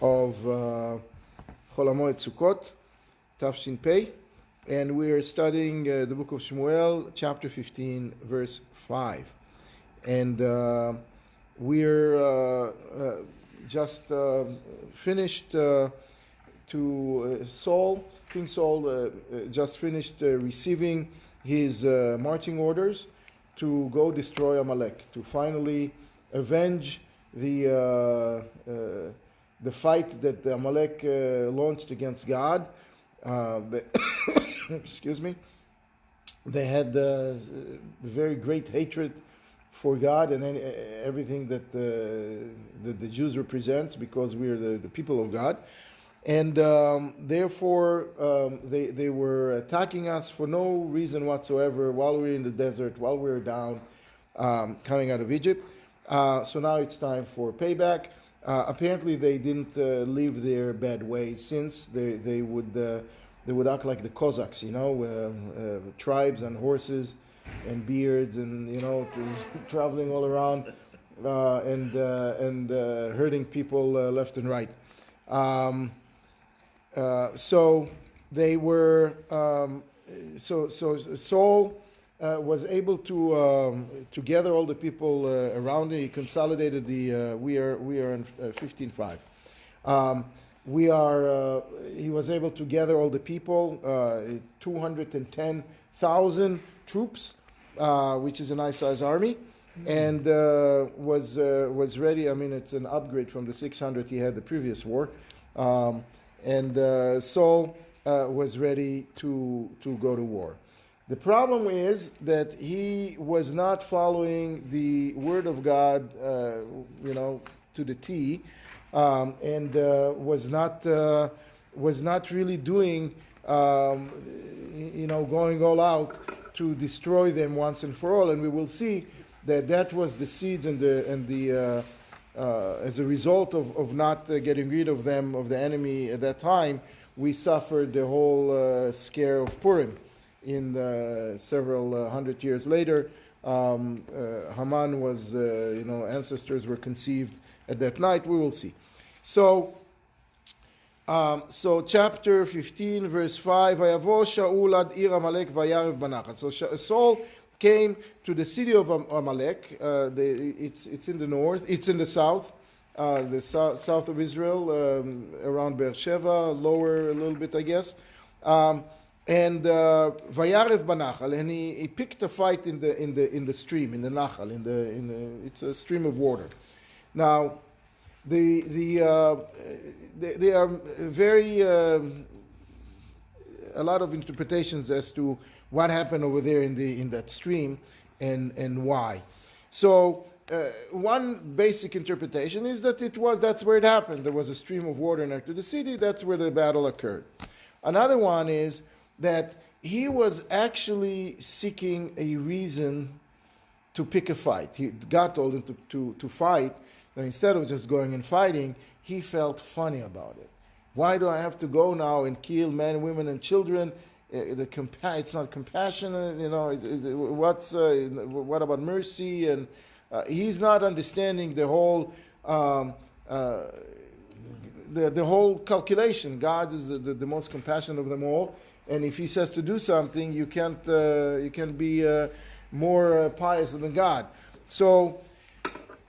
of Chol HaMoed Sukkot, Tafshin and we are studying the book of Shmuel, chapter 15, verse 5. And we're just finished King Saul just finished receiving his marching orders to go destroy Amalek, to finally avenge the fight that the Amalek launched against God. Excuse me. They had very great hatred for God and everything that the Jews represents, because we are the people of God. And therefore, they were attacking us for no reason whatsoever while we were in the desert, while we were down, coming out of Egypt. So now it's time for payback. Apparently, they didn't leave their bad ways, since they would act like the Cossacks, tribes and horses and beards, and traveling all around and hurting people left and right. So they were. So Saul was able to gather all the people around him. He consolidated the. We are in 15:5. He was able to gather all the people, 210,000 troops, which is a nice size army, and was ready. I mean, it's an upgrade from the 600 he had the previous war. And Saul was ready to go to war. The problem is that he was not following the word of God, to the T, and was not really doing, going all out to destroy them once and for all. And we will see that was the seeds and the as a result of not getting rid of them, of the enemy at that time, we suffered the whole scare of Purim. In several hundred years later, Haman was, ancestors were conceived at that night. We will see. So chapter 15, verse 5, Vayavo Shaul ad ir Amalek vayarev banachat. So Saul came to the city of Amalek. It's in the north. It's in the south, the south of Israel, around Beersheba, lower a little bit, I guess. And Vayarev Banachal, and he picked a fight in the stream, in the Nachal, it's a stream of water. Now, there are very a lot of interpretations as to what happened over there in that stream and why. So one basic interpretation is that that's where it happened. There was a stream of water near to the city. That's where the battle occurred. Another one is that he was actually seeking a reason to pick a fight. God told him to fight, and instead of just going and fighting, he felt funny about it. Why do I have to go now and kill men, women, and children? It's not compassionate, what about mercy? And he's not understanding the whole the whole calculation. God is the most compassionate of them all, and if he says to do something, you can't be more pious than God. So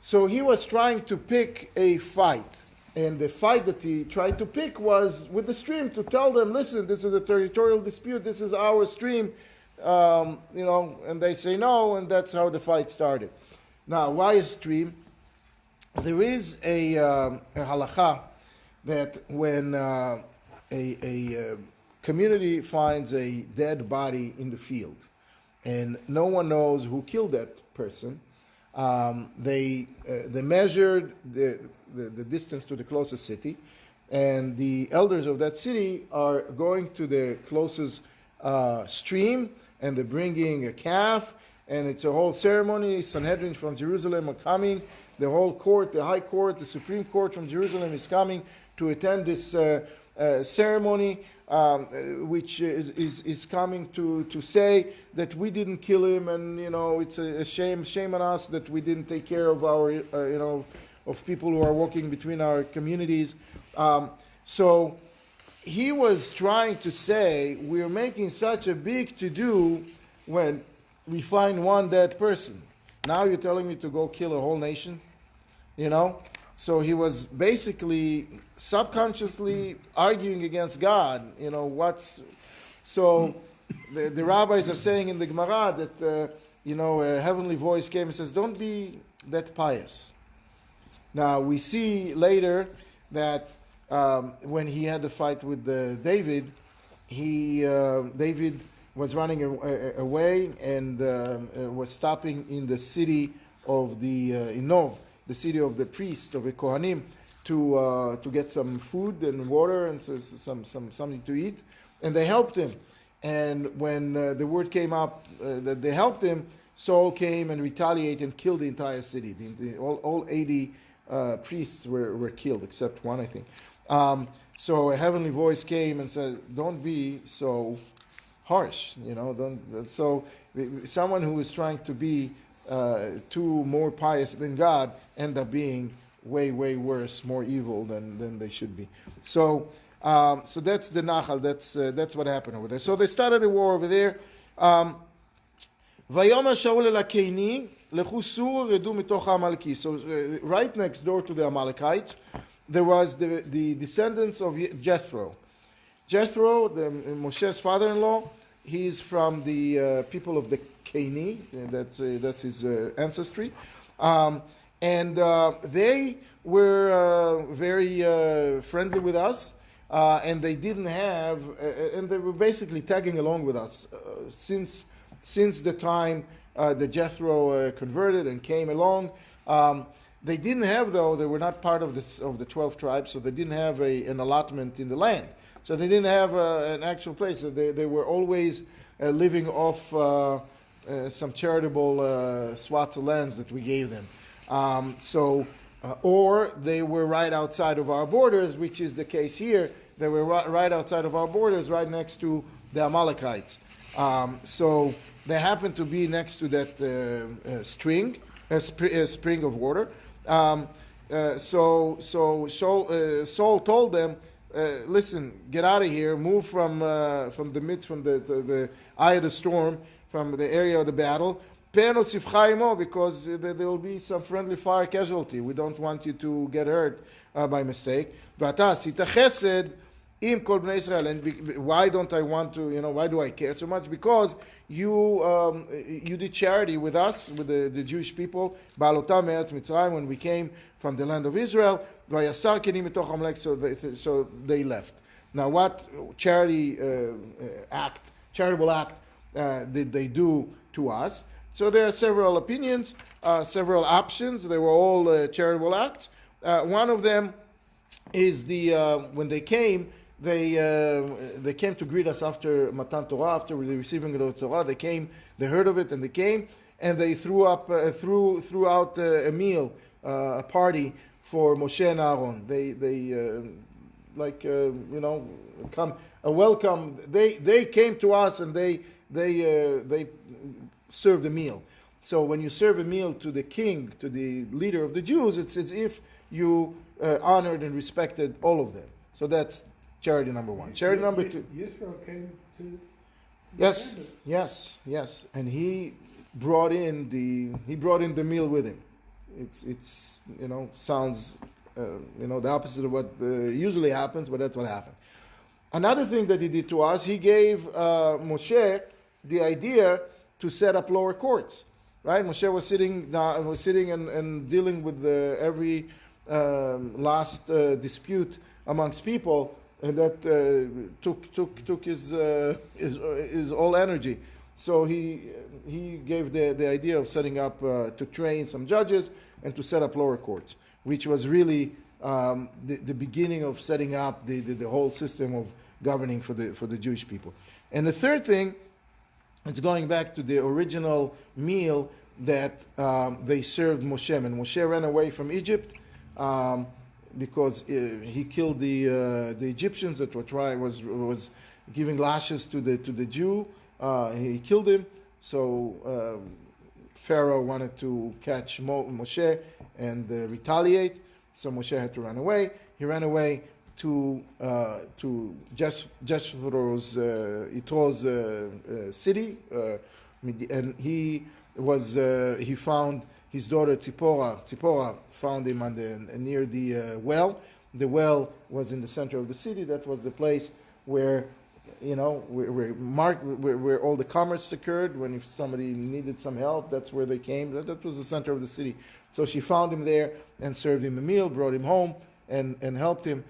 he was trying to pick a fight. And the fight that he tried to pick was with the stream, to tell them, listen, this is a territorial dispute, this is our stream, and they say no, and that's how the fight started. Now, why a stream? There is a halakha that when a community finds a dead body in the field, and no one knows who killed that person, they measured the distance to the closest city, and the elders of that city are going to the closest stream, and they're bringing a calf, and it's a whole ceremony. Sanhedrin from Jerusalem are coming. The whole court, the high court, the Supreme Court from Jerusalem is coming to attend this ceremony, which is coming to say that we didn't kill him, and it's a shame on us that we didn't take care of our of people who are walking between our communities. So he was trying to say, we're making such a big to-do when we find one dead person. Now you're telling me to go kill a whole nation? You know? So he was basically subconsciously arguing against God. You know, so the rabbis are saying in the Gemara that, a heavenly voice came and says, don't be that pious. Now we see later that when he had the fight with David, David was running away and was stopping in the city of in Nov, the city of the priests of the Kohanim, to get some food and water and something to eat, and they helped him. And when the word came up that they helped him, Saul came and retaliated and killed the entire city. All 80 priests were killed, except one, I think. So a heavenly voice came and said, "Don't be so harsh, Don't." So someone who is trying to be too more pious than God end up being way, way worse, more evil than they should be. So that's the Nachal. That's what happened over there. So they started a war over there. Vayomer Shaul el Hakeini lechu sur redu mitoch Amaleki. So right next door to the Amalekites, there was the descendants of Jethro. Jethro, Moshe's father-in-law, he's from the people of the Caini. That's his ancestry. And they were very friendly with us, and they didn't have, and they were basically tagging along with us since the time that Jethro converted and came along. They didn't have, though, they were not part of the 12 tribes, so they didn't have an allotment in the land. So they didn't have an actual place. So they were always living off some charitable swaths of lands that we gave them. Or they were right outside of our borders, which is the case here. They were right outside of our borders, right next to the Amalekites. So they happened to be next to that spring of water. So Saul told them, listen, get out of here, move from the eye of the storm, from the area of the battle, because there will be some friendly fire casualty. We don't want you to get hurt by mistake. And why don't I want to, why do I care so much? Because you did charity with us, with the Jewish people, when we came from the land of Israel, so they left. Now what charitable act did they do to us? So there are several opinions, several options. They were all charitable acts. One of them is when they came, they came to greet us after Matan Torah, after receiving the Torah. They heard of it, and they came, and they threw out a meal, a party for Moshe and Aaron. Come a welcome. They came to us, and they served a meal. So when you serve a meal to the king, to the leader of the Jews, it's as if you honored and respected all of them. So that's charity number one. Charity number two. Yisro came to. Yes, and he brought in the meal with him. It's sounds the opposite of what usually happens, but that's what happened. Another thing that he did to us, he gave Moshe the idea to set up lower courts. Right, Moshe was sitting and dealing with every last dispute amongst people, and that took his all energy. So he gave the idea of setting up to train some judges and to set up lower courts, which was really the beginning of setting up the whole system of governing for the Jewish people. And the third thing, it's going back to the original meal that they served Moshe. And Moshe ran away from Egypt because he killed the Egyptians that was giving lashes to the Jew. He killed him. So Pharaoh wanted to catch Moshe and retaliate. So Moshe had to run away. He ran away to Jethro's city, and he found his daughter Tzipporah found him near the well. The well was in the center of the city. That was the place where, where all the commerce occurred. When if somebody needed some help, that's where they came. That was the center of the city. So she found him there and served him a meal, brought him home, and helped him.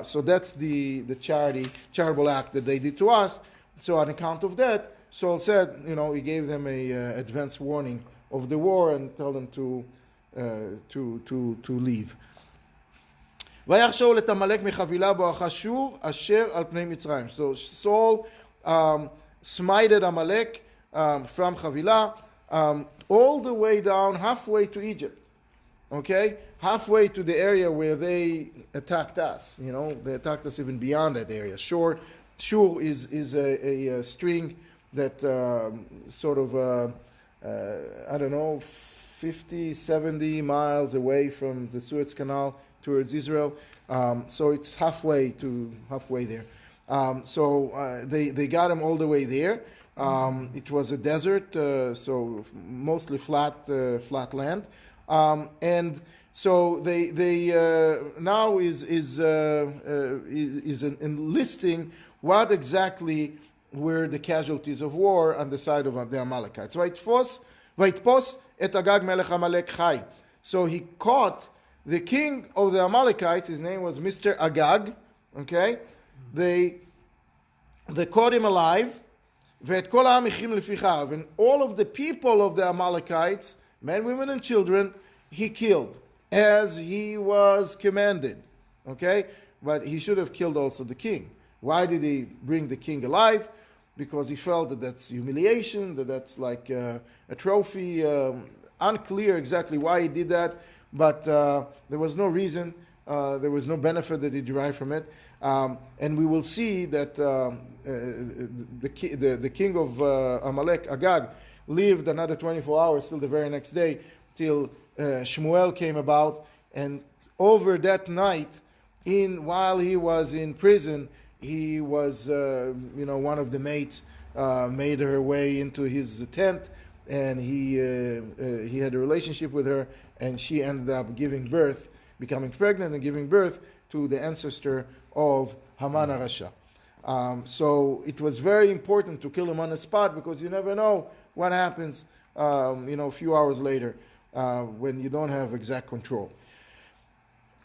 So that's the charitable act that they did to us. So on account of that, Saul said, he gave them a advance warning of the war and told them to leave. ויך שאול את עמלק מחבילה בואכה שור אשר על פני מצרים. So Saul smited Amalek from Havilah all the way down, halfway to Egypt. Okay? Halfway to the area where they attacked us. They attacked us even beyond that area. Shur is a string that sort of, 50, 70 miles away from the Suez Canal towards Israel. So it's halfway there. So they got him all the way there. It was a desert, so mostly flat land. And so they now is enlisting what exactly were the casualties of war on the side of the Amalekites. ויתפוס את אגג מלך עמלק חי. So he caught the king of the Amalekites. His name was Mr. Agag. Okay, they caught him alive. ואת כל העם החרים לפיכיו. And all of the people of the Amalekites, men, women, and children, he killed as he was commanded. Okay, but he should have killed also the king. Why did he bring the king alive? Because he felt that that's humiliation, that's like a trophy. Unclear exactly why he did that, but there was no reason, there was no benefit that he derived from it. And we will see that the king of Amalek, Agag, lived another 24 hours till the very next day, till Shmuel came about. And over that night, while he was in prison, he was, one of the mates made her way into his tent, and he had a relationship with her, and she ended up becoming pregnant and giving birth to the ancestor of Haman HaRasha. So it was very important to kill him on the spot, because you never know what happens, a few hours later, when you don't have exact control.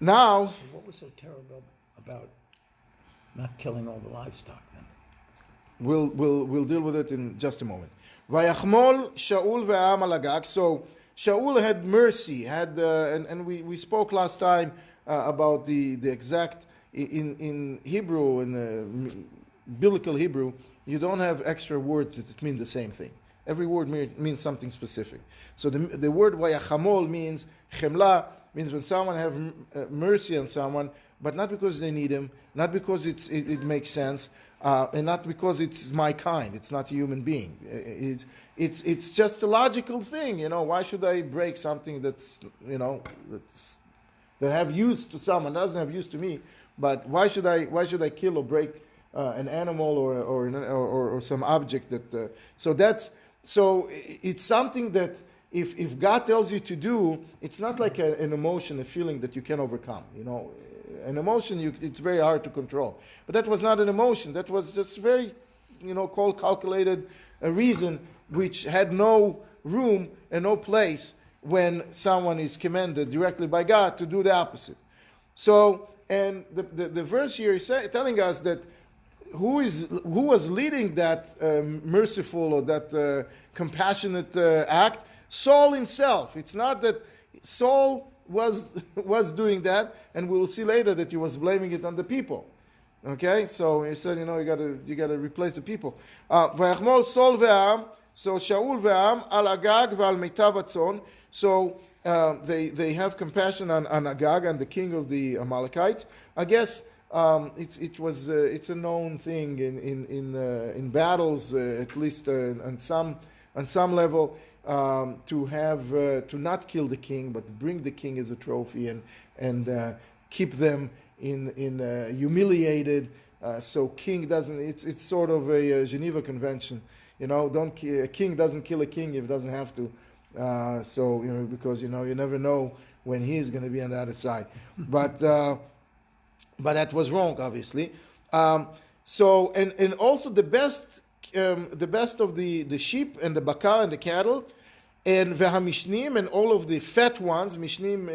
Now, so what was so terrible about not killing all the livestock then? We'll deal with it in just a moment. Vayachmol Shaul ve'am al Agag. So Shaul had mercy, and we spoke last time about the exact in Hebrew, in biblical Hebrew, you don't have extra words that mean the same thing. Every word means something specific. So the word vayachamol means chemla, means when someone have mercy on someone, but not because they need him, not because it makes sense, and not because it's my kind. It's not a human being. It's just a logical thing. Why should I break something that have use to someone, doesn't have use to me? But why should I kill or break an animal or some object that? So it's something that if God tells you to do, it's not like an emotion, a feeling that you can overcome. An emotion, it's very hard to control. But that was not an emotion. That was just very, calculated reason, which had no room and no place when someone is commanded directly by God to do the opposite. So, and the verse here is telling us that who was leading that merciful or that compassionate act? Saul himself. It's not that Saul was doing that, and we will see later that he was blaming it on the people. Okay, so he said, you gotta replace the people. Vayachmol Saul ve'am, so Shaul ve'am al Agag ve'al meitav hatzon. So they have compassion on Agag, and the king of the Amalekites. I guess it's a known thing in battles, at least on some level, to not kill the king, but bring the king as a trophy and keep them humiliated. So king doesn't. It's sort of a Geneva Convention. A king doesn't kill a king if he doesn't have to. Because you never know when he is going to be on the other side. But that was wrong, obviously. And also the best of the sheep and the bakar and the cattle, and v'hamishnim and all of the fat ones. Mishnim,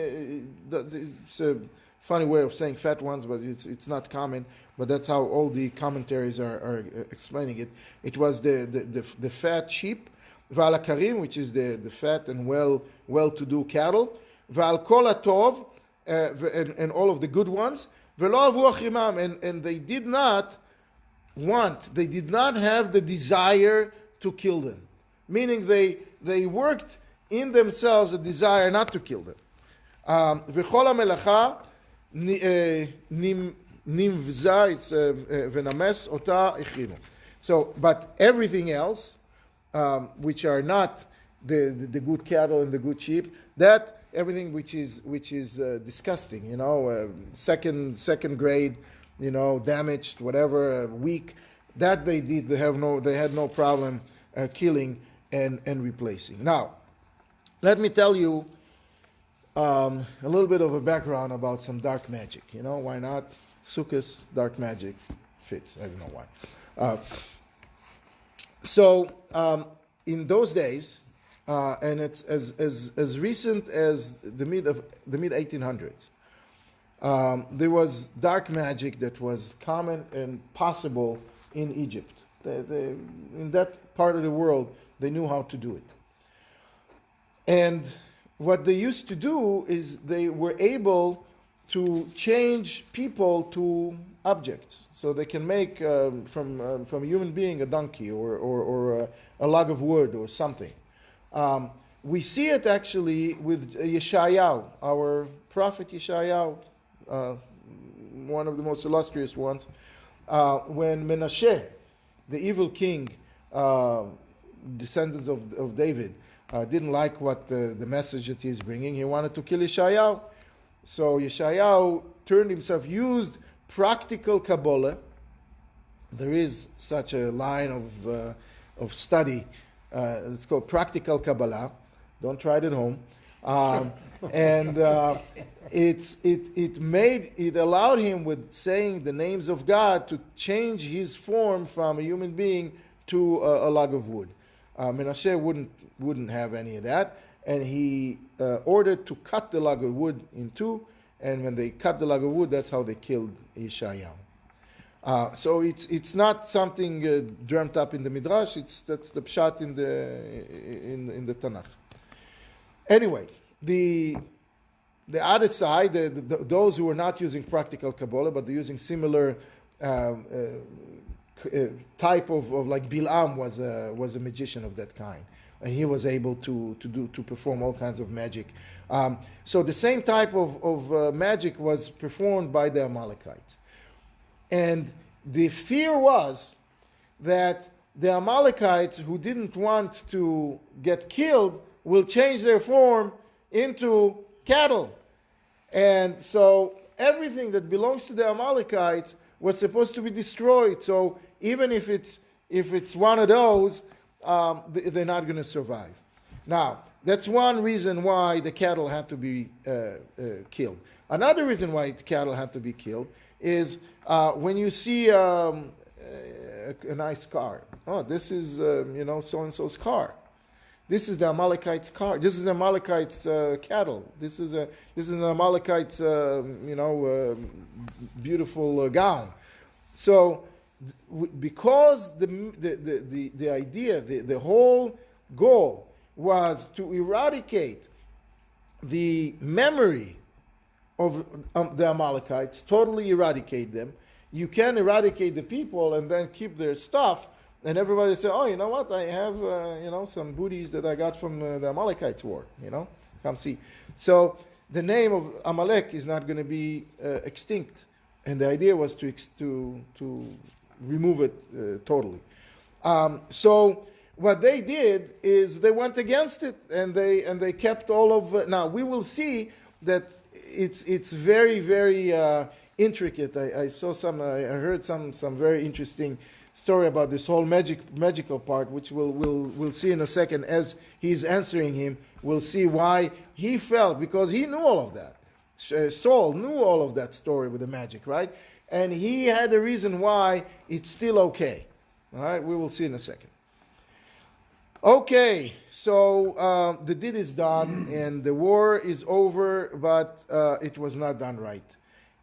it's a funny way of saying fat ones, but it's not common. But that's how all the commentaries are explaining it. It was the fat sheep, v'alakarim, which is the fat and well-to-do cattle, v'al kol atov, and all of the good ones, v'lo avu achrimam, and they did not have the desire to kill them. Meaning they worked in themselves a desire not to kill them. V'chol hamelacha nimvza, it's v'names ota echrimu. So, but everything else, which are not the good cattle and the good sheep, that everything which is disgusting, second grade, damaged, whatever, weak, that they did. They had no problem killing and replacing. Now, let me tell you a little bit of a background about some dark magic. Why not? Sukkah's dark magic fits. I don't know why. So in those days, and it's as recent as the mid 1800s, there was dark magic that was common and possible in Egypt. In that part of the world, they knew how to do it. And what they used to do is they were able to change people to objects. So they can make from a human being a donkey or a log of wood or something. We see it actually with Yeshayahu, our prophet Yeshayahu, one of the most illustrious ones. When Menashe, the evil king, descendants of David, didn't like what the message that he's bringing, he wanted to kill Yeshayahu. So Yeshayahu turned himself, used practical Kabbalah. There is such a line of study. It's called practical Kabbalah. Don't try it at home. And it allowed him, with saying the names of God, to change his form from a human being to a log of wood. Menashe wouldn't have any of that, and he ordered to cut the log of wood in two. And when they cut the log of wood, that's how they killed Yeshayahu. So it's not something dreamt up in the Midrash. That's the pshat in the Tanakh. Anyway, the other side, those who were not using practical Kabbalah, but they're using similar type of like Bilam was a magician of that kind, and he was able to perform all kinds of magic. So the same type of magic was performed by the Amalekites. And the fear was that the Amalekites, who didn't want to get killed, will change their form into cattle. And so everything that belongs to the Amalekites was supposed to be destroyed. So even if it's one of those, they're not going to survive. Now, that's one reason why the cattle had to be killed. Another reason why the cattle had to be killed is when you see a nice car. Oh, this is so-and-so's car. This is the Amalekites' car. This is the Amalekites' cattle. This is an Amalekites' beautiful gown. So, because the idea, the whole goal was to eradicate the memory of the Amalekites, totally eradicate them. You can eradicate the people and then keep their stuff, and everybody say, oh, you know what, I have some booties that I got from the Amalekites war, come see. So the name of Amalek is not going to be extinct, and the idea was to remove it totally. So what they did is they went against it, and they kept all of. Now we will see that it's very, very intricate. I heard some very interesting story about this whole magical part, which we'll see in a second as he's answering him. We'll see why he felt, because he knew all of that. Saul knew all of that story with the magic, right? And he had a reason why it's still okay. All right, we will see in a second. Okay, so the deed is done and the war is over, but it was not done right.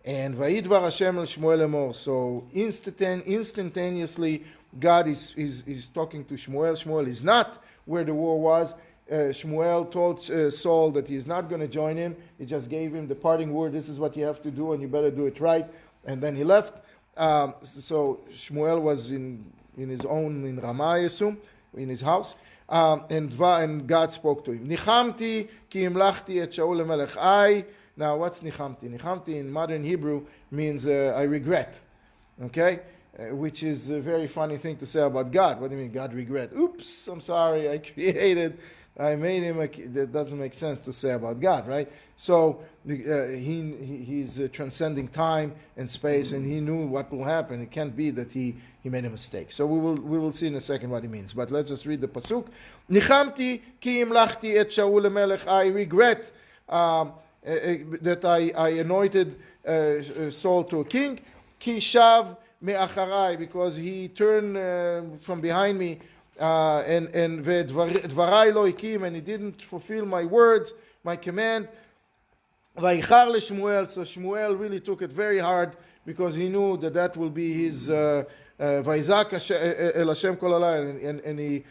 And Vayidvar Hashem el Shmuel Emor. So instantaneously, God is talking to Shmuel. Shmuel is not where the war was. Shmuel told Saul that he's not going to join him. He just gave him the parting word. This is what you have to do, and you better do it right. And then he left. So Shmuel was in his own, in Ramah, I assume, in his house. And God spoke to him. Nichamti ki imlachti et Shaul lemelech. Now, what's nichamti? Nichamti in modern Hebrew means I regret, okay? Which is a very funny thing to say about God. What do you mean, God regret? Oops, I'm sorry, I made him. That doesn't make sense to say about God, right? So he's transcending time and space, and he knew what will happen. It can't be that he made a mistake. So we will see in a second what he means. But let's just read the pasuk. Nichamti ki imlachti et Shaul lemelech. I regret that I anointed Saul to a king. Ki shav me'acharai, because he turned from behind me, and ve'dvarai lo ikim, and he didn't fulfill my words, my command. Vayichar leShmuel. So Shmuel really took it very hard, because he knew that will be his Vayizak el Hashem kol halayla, and he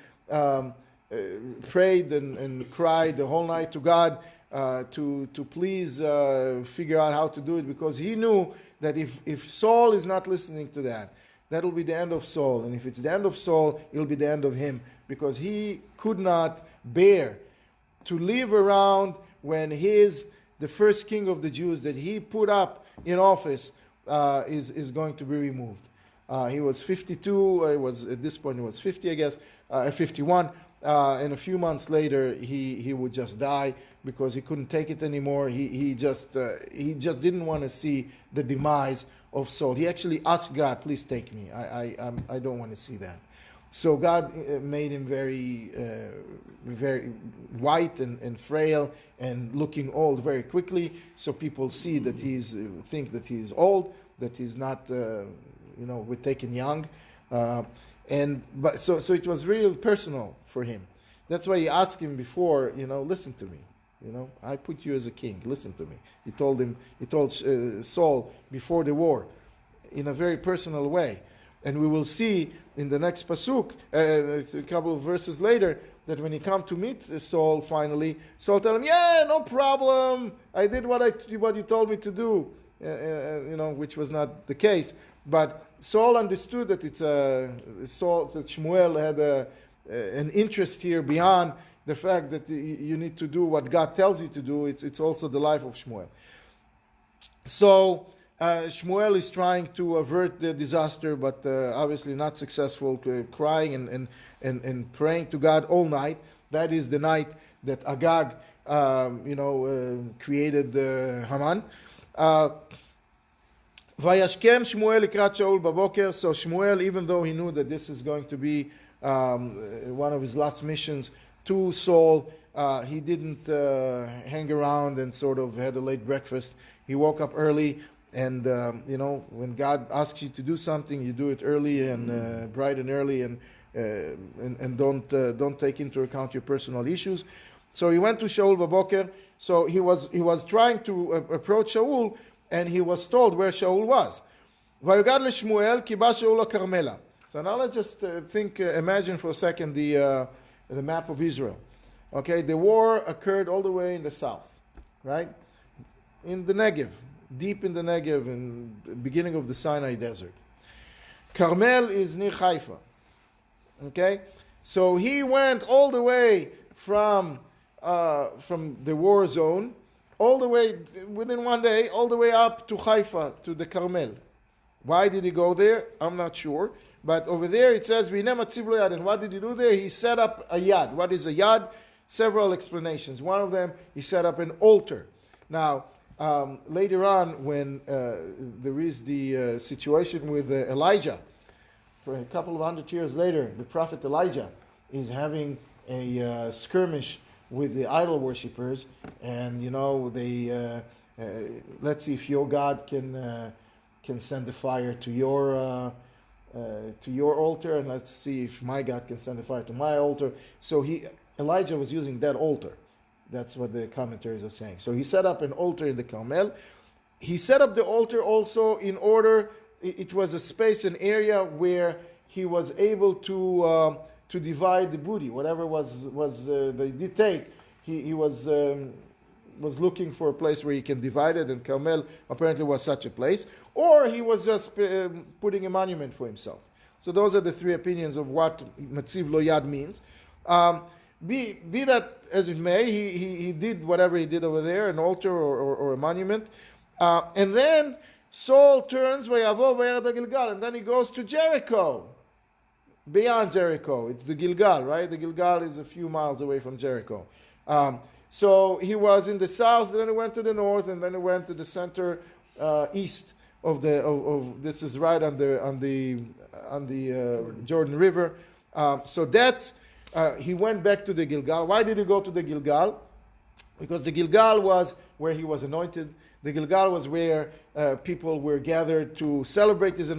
prayed and cried the whole night to God. To please figure out how to do it, because he knew that if Saul is not listening to that will be the end of Saul. And if it's the end of Saul, it'll be the end of him, because he could not bear to live around when the first king of the Jews that he put up in office is going to be removed. He was 52, at this point he was 50, I guess, 51. And a few months later, he would just die, because he couldn't take it anymore. He just didn't want to see the demise of Saul. He actually asked God, "Please take me. I don't want to see that." So God made him very very white and frail and looking old very quickly. So people see that think that he's old, that he's not we're taken young. So it was real personal for him. That's why he asked him before, listen to me. I put you as a king. Listen to me. He told Saul before the war, in a very personal way. And we will see in the next pasuk, a couple of verses later, that when he come to meet Saul finally, Saul tell him, "Yeah, no problem. I did what you told me to do," which was not the case. But Saul understood that that Shmuel had an interest here beyond the fact that you need to do what God tells you to do. It's also the life of Shmuel. So Shmuel is trying to avert the disaster, but obviously not successful, crying and praying to God all night. That is the night that Agag created Haman. Vayashkem Shmuel likrat Shaul baboker. So Shmuel, even though he knew that this is going to be one of his last missions to Saul, he didn't hang around and sort of had a late breakfast. He woke up early, and when God asks you to do something, you do it early and bright and early, and don't take into account your personal issues. So he went to Shaul baboker. So he was trying to approach Shaul, and he was told where Shaul was. Vayogad leShmuel ki ba Shaul leKarmela. So now let's just imagine for a second the map of Israel. Okay, the war occurred all the way in the south, right? In the Negev, deep in the Negev, in the beginning of the Sinai Desert. Carmel is near Haifa. Okay, so he went all the way from the war zone, all the way within one day, all the way up to Haifa, to the Carmel. Why did he go there? I'm not sure. But over there it says, V'hineh matziv lo yad. And what did he do there? He set up a yad. What is a yad? Several explanations. One of them, he set up an altar. Now, later on, when there is the situation with Elijah, for a couple of 100 years later, the prophet Elijah is having a skirmish with the idol worshippers, and they let's see if your God can send the fire to your altar, and let's see if my God can send the fire to my altar. So Elijah was using that altar. That's what the commentaries are saying. So he set up an altar in the Carmel. He set up the altar also in order, it was a space, an area where he was able to divide the booty, whatever they did take. He was looking for a place where he can divide it, and Carmel apparently was such a place. Or he was just putting a monument for himself. So those are the three opinions of what Matziv Lo Yad means. Be that as it may, he did whatever he did over there, an altar or a monument. And then Saul turns, Vayavo Vayad Gilgal, and then he goes to Jericho. Beyond Jericho. It's the Gilgal, right? The Gilgal is a few miles away from Jericho. So he was in the south, then he went to the north, and then he went to the center east of this is right on the Jordan River. So that's he went back to the Gilgal. Why did he go to the Gilgal? Because the Gilgal was where he was anointed. The Gilgal was where people were gathered to celebrate his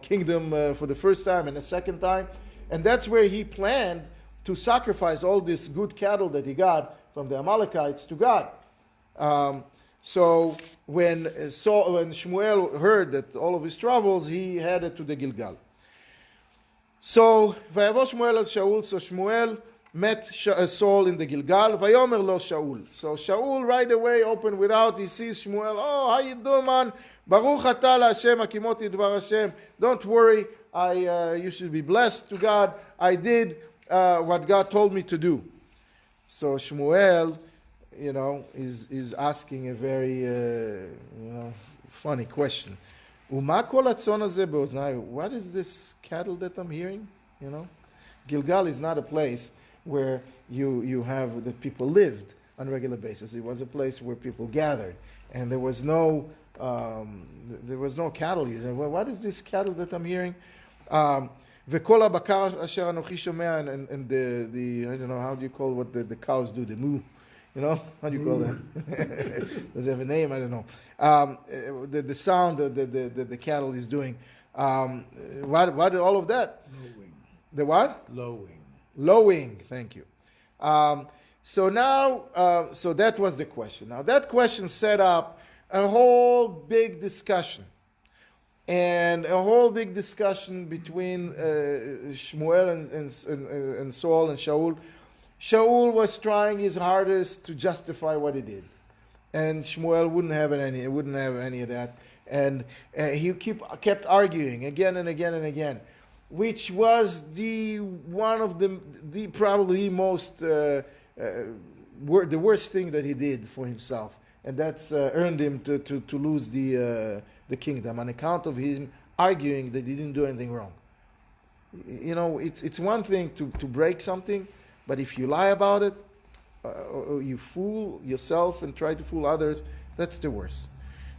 kingdom for the first time and the second time. And that's where he planned to sacrifice all this good cattle that he got from the Amalekites to God. So when Shmuel heard that all of his troubles, he headed to the Gilgal. So Vayavo Shmuel al Shaul, so Shmuel met Saul in the Gilgal. Vayomer lo Shaul. So Shaul right away opened without. He sees Shmuel. Oh, how you doing, man? Baruch atah la Hashem, hakimoti dvar Hashem. Don't worry. You should be blessed to God. I did what God told me to do. So Shmuel, is asking a very funny question. What is this cattle that I'm hearing? Gilgal is not a place where you have the people lived on a regular basis. It was a place where people gathered, and there was no cattle. What is this cattle that I'm hearing? וכל הבקר אשר אנוכי שומע, and the I don't know, how do you call what the cows do, the moo, how do you call that? Does it have a name? I don't know. The sound that the cattle is doing. What all of that? Lowing. The what? Lowing. Lowing, thank you. So now, so that was the question. Now that question set up a whole big discussion. And a whole big discussion between Shmuel and Saul and Shaul. Shaul was trying his hardest to justify what he did, and Shmuel wouldn't have any of that. And he kept arguing again and again and again, which was one of the probably most the worst thing that he did for himself, and that's earned him to lose the kingdom on account of him arguing that he didn't do anything wrong. It's one thing to break something, but if you lie about it, or you fool yourself and try to fool others, that's the worst.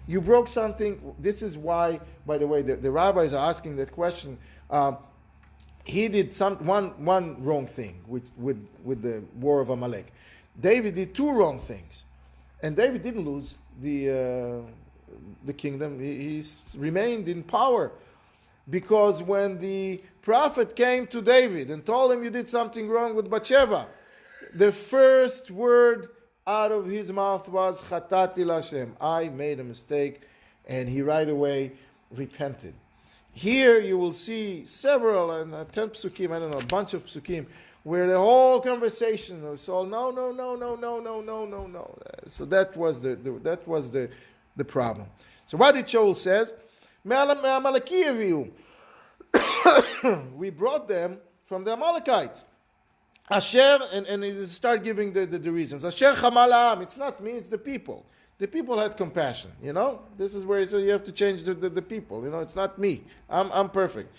You broke something. This is why, by the way, the rabbis are asking that question. He did one wrong thing with the war of Amalek. David did two wrong things, and David didn't lose the kingdom. He remained in power, because when the prophet came to David and told him, you did something wrong with Bathsheba, the first word out of his mouth was Chatati L'Hashem, I made a mistake, and he right away repented. Here you will see several, 10 psukim, I don't know, a bunch of psukim, where the whole conversation was all no. So that was the problem. So what did Shaul says? We brought them from the Amalekites. Asher, and he start giving the reasons. Asher chamal, it's not me, it's the people. The people had compassion, This is where he said you have to change the people, It's not me. I'm perfect.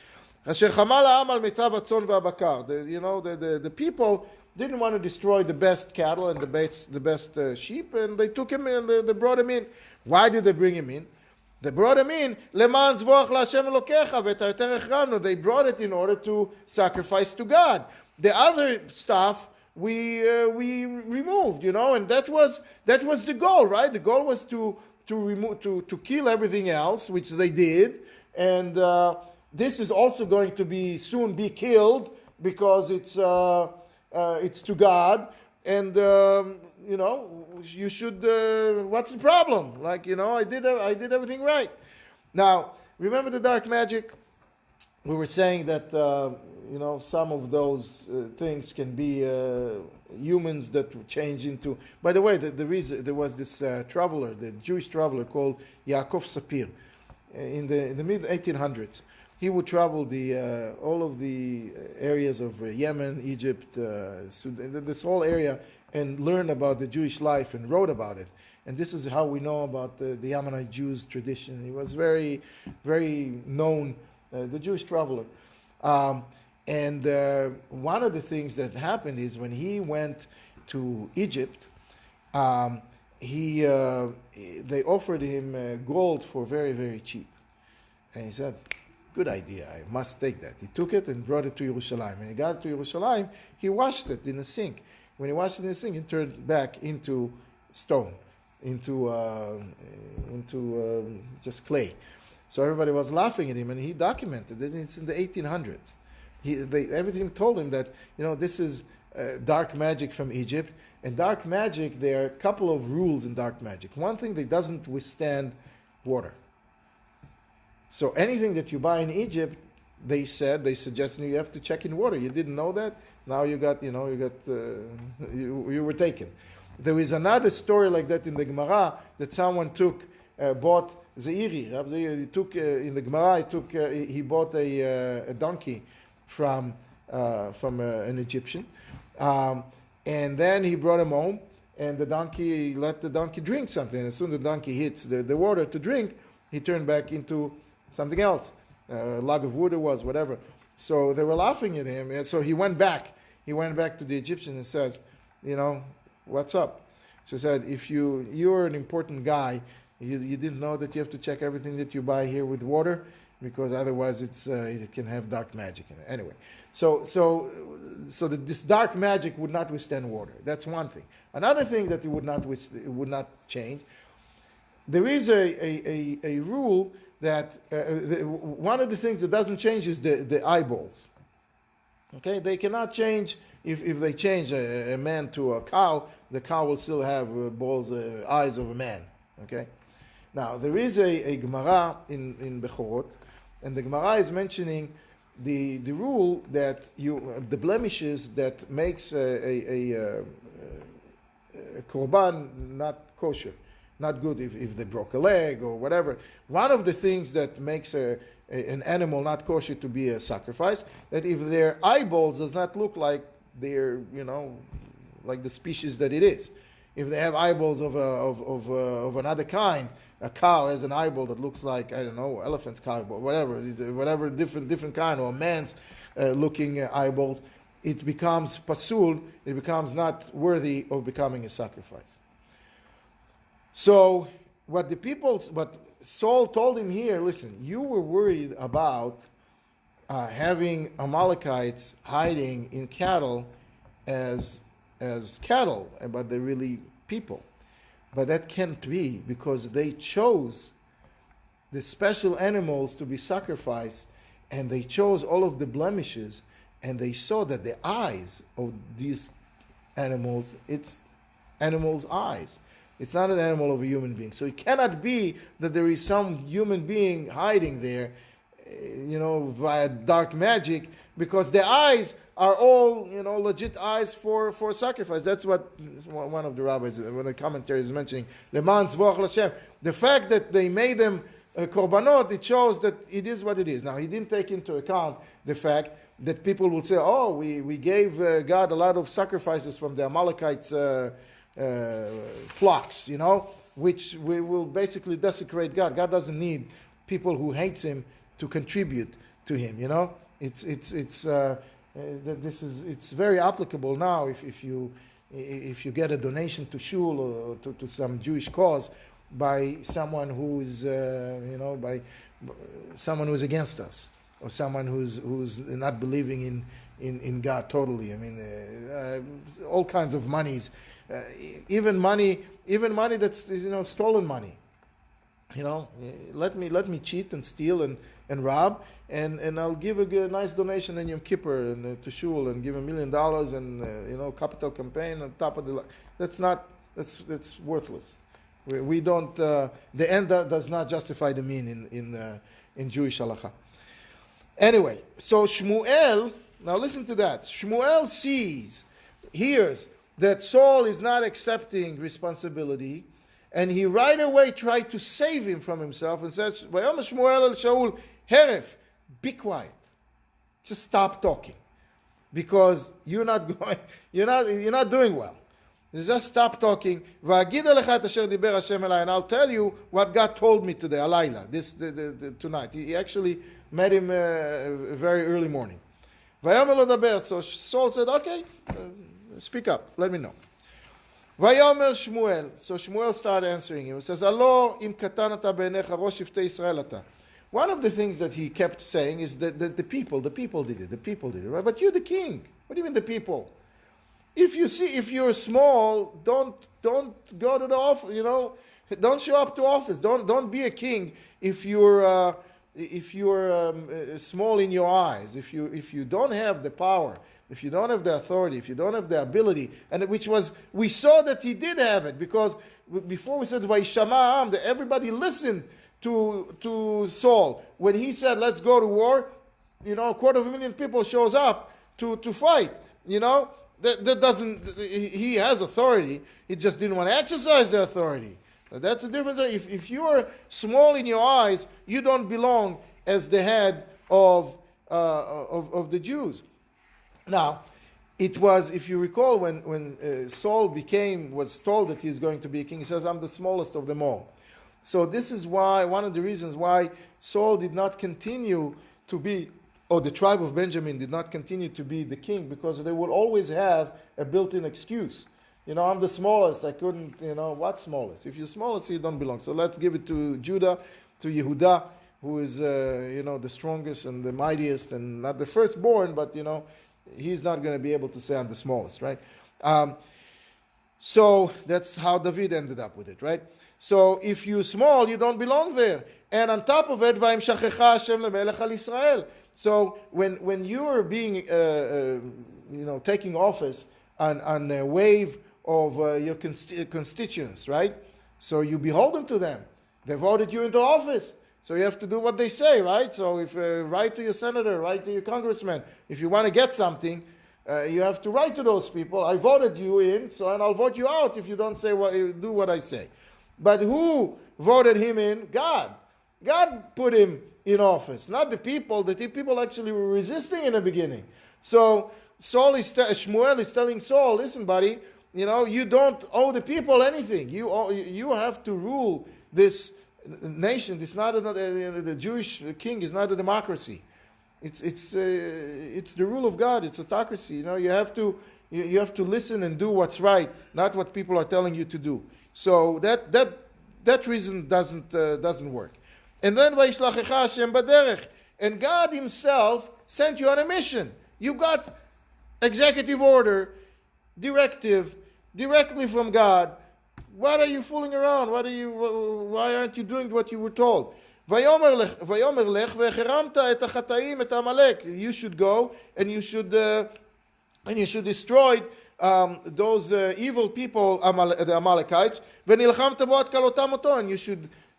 Asher chamal al mitav hatzon v'abakar. The people didn't want to destroy the best cattle and the best sheep, and they took him and they brought him in. Why did they bring him in? They brought him in, למען זבוח להשם אלוקיך, ואת היותר החרמנו. They brought it in order to sacrifice to God. The other stuff we removed, and that was the goal, right? The goal was to kill everything else, which they did, and this is also going to soon be killed because it's to God, and you should. What's the problem? Like I did everything right. Now remember the dark magic. We were saying that some of those things can be humans that change into. By the way, there was this traveler, the Jewish traveler called Yaakov Sapir, in the mid 1800s. He would travel all of the areas of Yemen, Egypt, Sudan, this whole area, and learn about the Jewish life and wrote about it. And this is how we know about the Ammonite Jews tradition. He was very, very known, the Jewish traveler. And one of the things that happened is when he went to Egypt, they offered him gold for very, very cheap. And he said, good idea, I must take that. He took it and brought it to Yerushalayim. When he got to Yerushalayim, he washed it in a sink. When he washed it in the sink, it turned back into stone, into just clay. So everybody was laughing at him, and he documented it. It's in the 1800s. Everything told him that this is dark magic from Egypt. And dark magic, there are a couple of rules in dark magic. One thing, it doesn't withstand water. So anything that you buy in Egypt, they suggested you have to check in water. You didn't know that. Now you were taken. There is another story like that in the Gemara that someone bought Zeiri. He took in the Gemara. He bought a donkey from an Egyptian, and then he brought him home. And he let the donkey drink something. And as soon as the donkey hits the water to drink, he turned back into something else, a log of wood it was, whatever. So they were laughing at him, and so he went back. He went back to the Egyptian and says, what's up? So he said, if you're an important guy, you didn't know that you have to check everything that you buy here with water, because otherwise it can have dark magic in it. Anyway, so this dark magic would not withstand water. That's one thing. Another thing that it would not change. There is a rule that one of the things that doesn't change is the eyeballs. Okay, they cannot change. If they change a man to a cow, the cow will still have eyes of a man. Okay, now there is a Gemara in Bechorot, and the Gemara is mentioning the rule that the blemishes that makes a korban not kosher. Not good if they broke a leg or whatever. One of the things that makes an animal not kosher to be a sacrifice, that if their eyeballs does not look like they're, like the species that it is. If they have eyeballs of another kind, a cow has an eyeball that looks like, I don't know, elephant's eyeball, whatever different kind, or a man's looking eyeballs, it becomes pasul, it becomes not worthy of becoming a sacrifice. So what Saul told him here, listen, you were worried about having Amalekites hiding in cattle as cattle, but they're really people. But that can't be, because they chose the special animals to be sacrificed, and they chose all of the blemishes, and they saw that the eyes of these animals, it's animals' eyes. It's not an animal of a human being. So it cannot be that there is some human being hiding there, via dark magic, because the eyes are all, legit eyes for sacrifice. That's what one of the rabbis, when the commentary is mentioning, Leman Tzvoach Lashem. The fact that they made them korbanot, it shows that it is what it is. Now, he didn't take into account the fact that people will say, oh, we gave God a lot of sacrifices from the Amalekites' flocks, which we will basically desecrate God. God doesn't need people who hates him to contribute to him, It's that it's very applicable now if you get a donation to shul or to some Jewish cause by someone who is by someone who is against us, or someone who's not believing in God totally. I mean, all kinds of monies, even money that's stolen money. Let me cheat and steal and rob, and I'll give a nice donation in Yom Kippur and to shul and give $1 million and capital campaign on top of that's worthless. We don't. The end does not justify the mean in Jewish halakha. Anyway, so Shmuel. Now listen to that. Shmuel hears that Saul is not accepting responsibility, and he right away tried to save him from himself and says, "Vayomer Shmuel el Shaul, heref, be quiet, just stop talking, because you're not doing well. Just stop talking. Va'agid alecha et asher diber Hashem elai, and I'll tell you what God told me today, alayla, tonight." He actually met him very early morning. Vayomer lo daber. So Saul said, "Okay, speak up. Let me know." Vayomer Shmuel. So Shmuel started answering him. He says, "Alo im katan ata beinecha rosh shiftei Yisrael ata." One of the things that he kept saying is that the people did it, right? But you're the king. What do you mean the people? If you're small, don't go to the office. Don't show up to office. Don't be a king if you're small in your eyes. If you don't have the power, if you don't have the authority, if you don't have the ability, and we saw that he did have it, because before we said Vayishama Am, that everybody listened to Saul when he said, "Let's go to war." 250,000 people shows up to fight. That doesn't. He has authority. He just didn't want to exercise the authority. That's the difference. If you are small in your eyes, you don't belong as the head of the Jews. Now, it was, if you recall, when Saul was told that he's going to be a king, he says, "I'm the smallest of them all." So this is why, one of the reasons why Saul did not continue to be, or the tribe of Benjamin did not continue to be the king, because they would always have a built-in excuse. I'm the smallest, I couldn't, what smallest? If you're smallest, you don't belong. So let's give it to Judah, to Yehudah, who is, the strongest and the mightiest, and not the firstborn, but, he's not going to be able to say I'm the smallest, right? So that's how David ended up with it, right? So if you're small, you don't belong there. And on top of it, Vayim shachecha Hashem lemelech al Yisrael. So when you are being, taking office on a wave of your constituents, right? So you beholden to them. They voted you into office. So you have to do what they say, right? So if write to your senator, write to your congressman. If you want to get something, you have to write to those people. I voted you in, and I'll vote you out if you don't do what I say. But who voted him in? God. God put him in office, not the people. The people actually were resisting in the beginning. So Shmuel is telling Saul, "Listen, buddy, you don't owe the people anything. You have to rule this nation. It's not the Jewish king is not a democracy. It's the rule of God. It's autocracy. You have to listen and do what's right, not what people are telling you to do. So that reason doesn't work. And then Vayishlachecha Hashem baderech, and God Himself sent you on a mission. You got executive order, directive directly from God. What are you fooling around? Why aren't you doing what you were told? Vayomer lech vecheramta et hachataim et Amalek. You should go and you should destroy those evil people, the Amalekites. Venilchamta bo ad kalotam oto,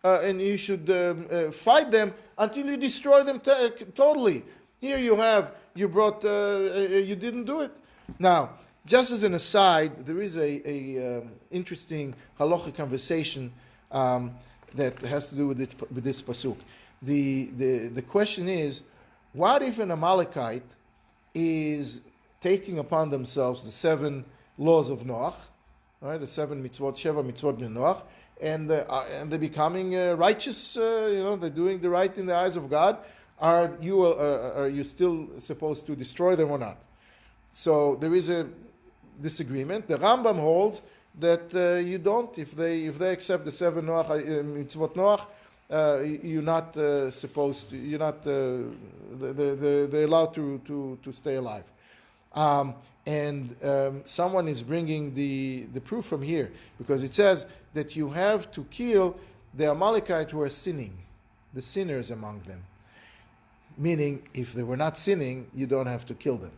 and you should fight them until you destroy them totally. Here you didn't do it. Now, just as an aside, there is a interesting halachic conversation that has to do with this pasuk. The question is, what if an Amalekite is taking upon themselves the 7 laws of Noach, right? The 7 mitzvot, Sheva mitzvot b'nei Noach, and they're becoming righteous. They're doing the right in the eyes of God. Are you still supposed to destroy them or not? So there is a disagreement. The Rambam holds that you don't. If they accept the 7 Noach, mitzvot Noach, you're not supposed to. You're not. They're allowed to stay alive. Someone is bringing the proof from here, because it says that you have to kill the Amalekites who are sinning, the sinners among them. Meaning, if they were not sinning, you don't have to kill them.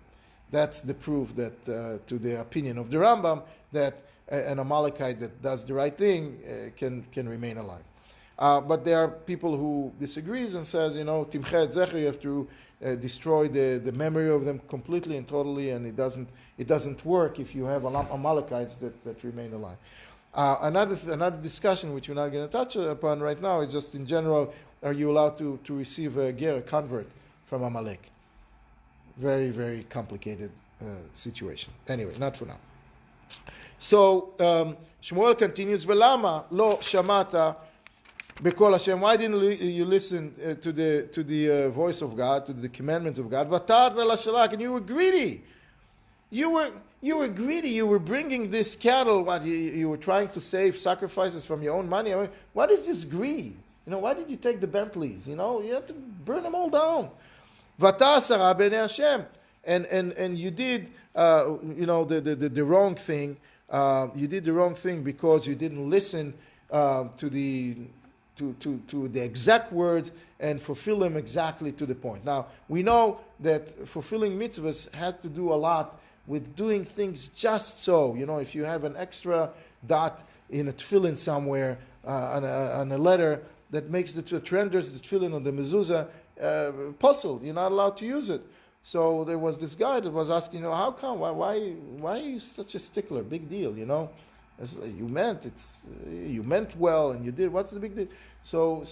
That's the proof that, to the opinion of the Rambam, that an Amalekite that does the right thing can remain alive. But there are people who disagrees and says, Timche et Zecher, you have to destroy the memory of them completely and totally, and it doesn't work if you have Amalekites that remain alive. Another discussion, which we're not going to touch upon right now, is just in general, are you allowed to receive a convert from Amalek? Very, very complicated situation. Anyway, not for now. So Shmuel continues, Velama lo shamata bekol Hashem. Why didn't you listen to the voice of God, to the commandments of God? Vatar velashalak, and you were greedy. You were greedy. You were bringing this cattle. What you were trying to save sacrifices from your own money. I mean, what is this greed? Why did you take the Bentleys? You had to burn them all down. Vatasara b'nei Hashem, and you did the wrong thing. You did the wrong thing because you didn't listen to the exact words and fulfill them exactly to the point. Now we know that fulfilling mitzvahs has to do a lot with doing things just so. If you have an extra dot in a tefillin somewhere on a letter that makes the renders the tefillin on the mezuzah puzzle, you're not allowed to use it. So there was this guy that was asking, how come? Why are you such a stickler? Big deal, It's like, you meant well, and you did. What's the big deal? So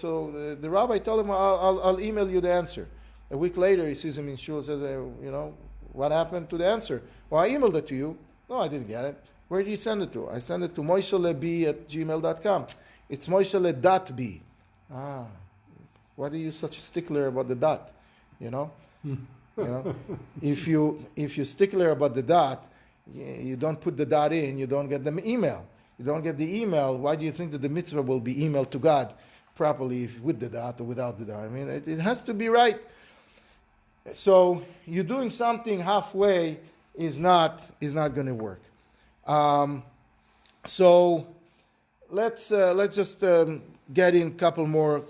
the rabbi told him, I'll email you the answer. A week later, he sees him in shul, says, what happened to the answer? Well, I emailed it to you. No, I didn't get it. Where did you send it to? I sent it to moishelebi@gmail.com. It's moishele.b. Why are you such a stickler about the dot? If you're stickler about the dot, you don't put the dot in, you don't get the email. You don't get the email. Why do you think that the mitzvah will be emailed to God properly with the dot or without the dot? I mean, it has to be right. So you're doing something halfway is not going to work. So let's just get in one more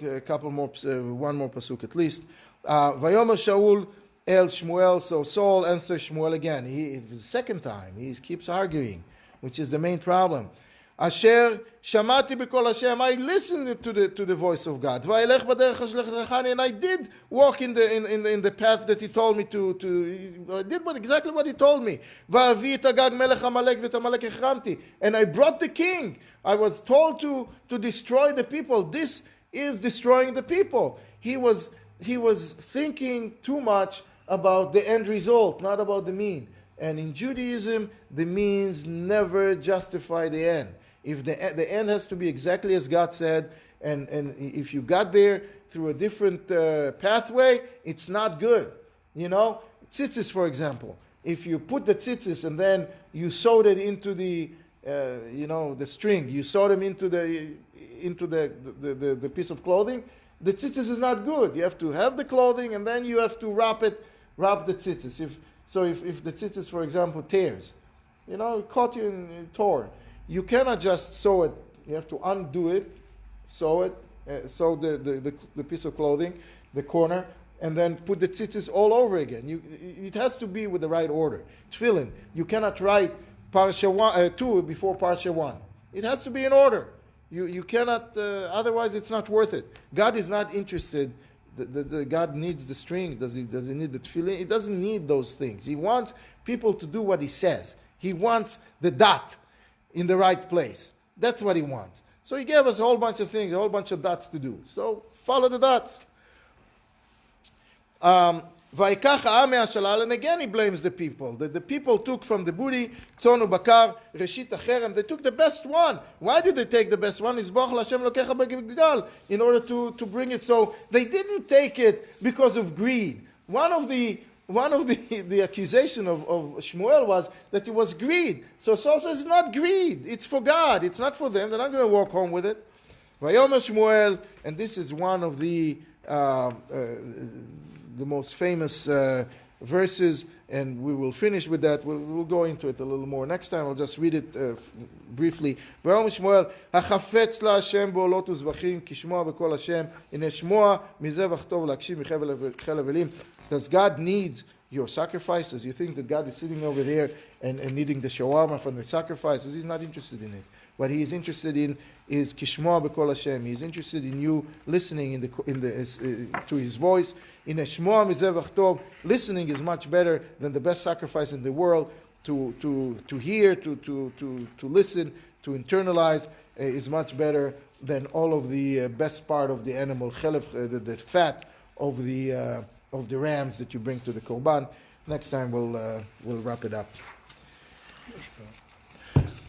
pasuk at least. Vayomer Shaul El Shmuel. So Saul answers Shmuel again. The second time he keeps arguing, which is the main problem. Asher shamati b'kol Hashem. I listened to the voice of God. Va'elech b'derech hashlechani, and I did walk in the path that He told me to. I did exactly what He told me. Va'avi et Agag melech Amalek v'et Amalek echramti, and I brought the king. I was told to destroy the people. This is destroying the people. He was thinking too much about the end result, not about the mean. And in Judaism, the means never justify the end. If the end has to be exactly as God said, and if you got there through a different pathway, it's not good. Tzitzis, for example. If you put the tzitzis and then you sewed it into the string, you sewed them into the piece of clothing, the tzitzis is not good. You have to have the clothing and then you have to wrap the tzitzis. If the tzitzis, for example, tears, it caught you and tore. You cannot just sew it. You have to undo it, sew it, sew the piece of clothing, the corner, and then put the tzitzis all over again. It has to be with the right order. Tefillin, you cannot write Parsha 2 before Parsha 1. It has to be in order. You cannot, otherwise it's not worth it. God is not interested. God needs the string. Does he need the tefillin? He doesn't need those things. He wants people to do what He says. He wants the dot in the right place. That's what He wants. So He gave us a whole bunch of things, a whole bunch of dots to do. So follow the dots. Vayikach ha'am me'ashalal, and again He blames the people. The people took from the booty, tzon u'bakar, reshit acherem. They took the best one. Why did they take the best one? Yizboch l'Hashem lokecha b'gilgal, in order to bring it. So they didn't take it because of greed. One of the one of the accusation of Shmuel was that it was greed. So Saul says it's not greed. It's for God. It's not for them. They're not going to walk home with it. Vayomer Shmuel, and this is one of the most famous verses, and we will finish with that. We'll go into it a little more next time. I'll just read it briefly. Vayomer Shmuel, החפץ לה השם בעולות וזבחים, כי שמוע בקול השם, הנה שמוע מזבח טוב להקשיב מחיל אבלים. Does God need your sacrifices? You think that God is sitting over there and needing the shawarma from the sacrifices? He's not interested in it. What he is interested in is kishmoa b'kol Hashem. He is interested in you listening to his voice. In a shmoa mizevach tov, listening is much better than the best sacrifice in the world. To hear, to listen, to internalize is much better than all of the best part of the animal, the fat of the rams that you bring to the korban. Next time we'll wrap it up.